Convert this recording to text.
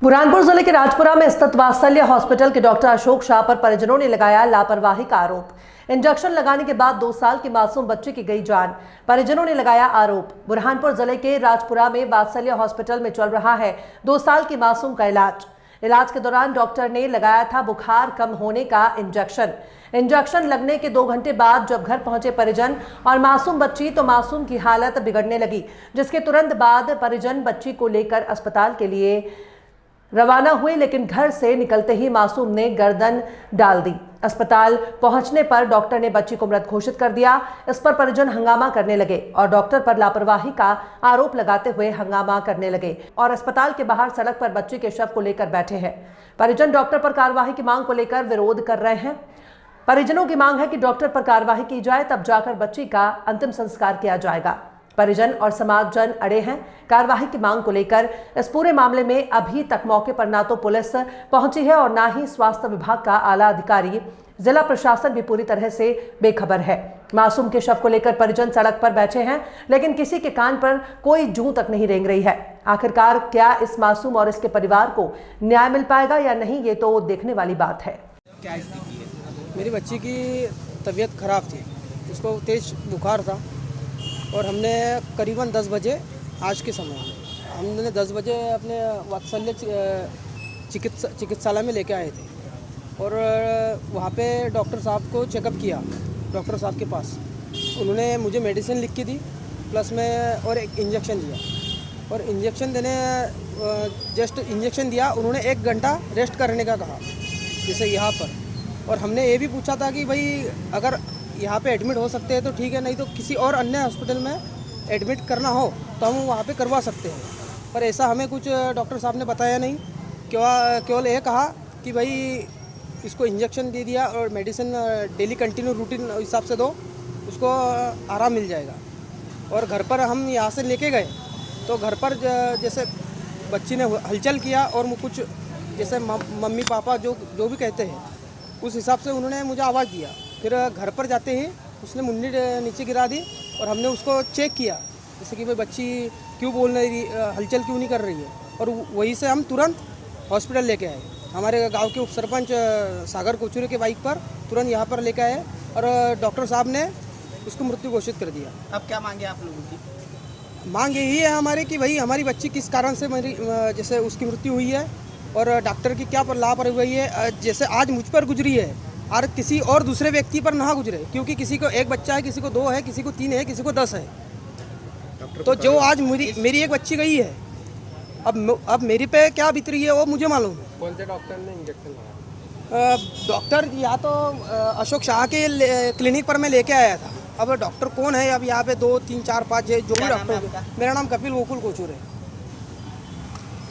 बुरहानपुर जिले के राजपुरा में स्थित वात्सल्य हॉस्पिटल के डॉक्टर अशोक शाह पर परिजनों ने लगाया लापरवाही का आरोप। इंजेक्शन लगाने के बाद 2 साल की मासूम बच्ची की गई जान, परिजनों ने लगाया आरोप। बुरहानपुर जिले के राजपुरा में वात्सल्य हॉस्पिटल में चल रहा है 2 साल की मासूम का इलाज के दौरान डॉक्टर ने लगाया था बुखार कम होने का इंजेक्शन लगने के 2 घंटे बाद जब घर पहुंचे परिजन और मासूम बच्ची तो मासूम की हालत बिगड़ने लगी, जिसके तुरंत बाद परिजन बच्ची को लेकर अस्पताल के लिए रवाना हुए, लेकिन घर से निकलते ही मासूम ने गर्दन डाल दी। अस्पताल पहुंचने पर डॉक्टर ने बच्ची को मृत घोषित कर दिया। इस पर परिजन हंगामा करने लगे और डॉक्टर पर लापरवाही का आरोप लगाते हुए हंगामा करने लगे और अस्पताल के बाहर सड़क पर बच्ची के शव को लेकर बैठे हैं। परिजन डॉक्टर पर कार्रवाई की मांग को लेकर विरोध कर रहे हैं। परिजनों की मांग है कि डॉक्टर पर कार्रवाई की जाए, तब जाकर बच्ची का अंतिम संस्कार किया जाएगा। परिजन और समाजजन अड़े हैं कार्रवाई की मांग को लेकर। इस पूरे मामले में अभी तक मौके पर ना तो पुलिस पहुंची है और ना ही स्वास्थ्य विभाग का आला अधिकारी। जिला प्रशासन भी पूरी तरह से बेखबर है। मासूम के शव को लेकर परिजन सड़क पर बैठे हैं, लेकिन किसी के कान पर कोई जूं तक नहीं रेंग रही है। आखिरकार क्या इस मासूम और इसके परिवार को न्याय मिल पाएगा या नहीं, ये तो देखने वाली बात है। क्या स्थिति है? मेरी बच्ची की तबीयत खराब थी, उसको तेज बुखार था और हमने करीबन 10 बजे आज के समय में हमने 10 बजे अपने वात्सल्य चिकित्सालय में लेके आए थे और वहाँ पे डॉक्टर साहब को चेकअप किया। डॉक्टर साहब के पास उन्होंने मुझे मेडिसिन लिख के दी, प्लस में और एक इंजेक्शन दिया और इंजेक्शन देने जस्ट इंजेक्शन दिया। उन्होंने 1 घंटा रेस्ट करने का कहा, जैसे यहाँ पर। और हमने ये भी पूछा था कि भाई अगर यहाँ पे एडमिट हो सकते हैं तो ठीक है, नहीं तो किसी और अन्य हॉस्पिटल में एडमिट करना हो तो हम वहाँ पे करवा सकते हैं। पर ऐसा हमें कुछ डॉक्टर साहब ने बताया नहीं। केवल ये कहा कि भाई इसको इंजेक्शन दे दिया और मेडिसिन डेली कंटिन्यू रूटीन हिसाब से दो, उसको आराम मिल जाएगा। और घर पर हम यहाँ से लेके गए तो घर पर जैसे बच्ची ने हलचल किया और कुछ जैसे मम्मी पापा जो भी कहते हैं उस हिसाब से उन्होंने मुझे आवाज़ दिया। फिर घर पर जाते ही उसने मुंडी नीचे गिरा दी और हमने उसको चेक किया, जैसे कि भाई बच्ची क्यों बोल नहीं रही, हलचल क्यों नहीं कर रही है। और वहीं से हम तुरंत हॉस्पिटल लेके आए। हमारे गांव के उप सरपंच सागर कोचुरे के बाइक पर तुरंत यहाँ पर लेके आए और डॉक्टर साहब ने उसको मृत्यु घोषित कर दिया। अब क्या मांगे आप लोगों की? मांग यही है हमारे कि भाई हमारी बच्ची किस कारण से जैसे उसकी मृत्यु हुई है और डॉक्टर की क्या लापरवाही है, जैसे आज मुझ पर गुजरी है और किसी और दूसरे व्यक्ति पर ना गुजरे, क्योंकि किसी को 1 बच्चा है, किसी को 2 है, किसी को 3 है, किसी को 10 है। तो जो आज मेरी एक बच्ची गई है, अब मेरी पे क्या बीत रही है वो मुझे मालूम है। कौन से डॉक्टर ने इंजेक्शन लगाया? डॉक्टर या तो अशोक शाह के क्लिनिक पर मैं लेके आया था। अब डॉक्टर कौन है, अब यहाँ पे 2, 3, 4, 5 है जो भी डॉक्टर। मेरा नाम कपिल गोकुल कोचूर है।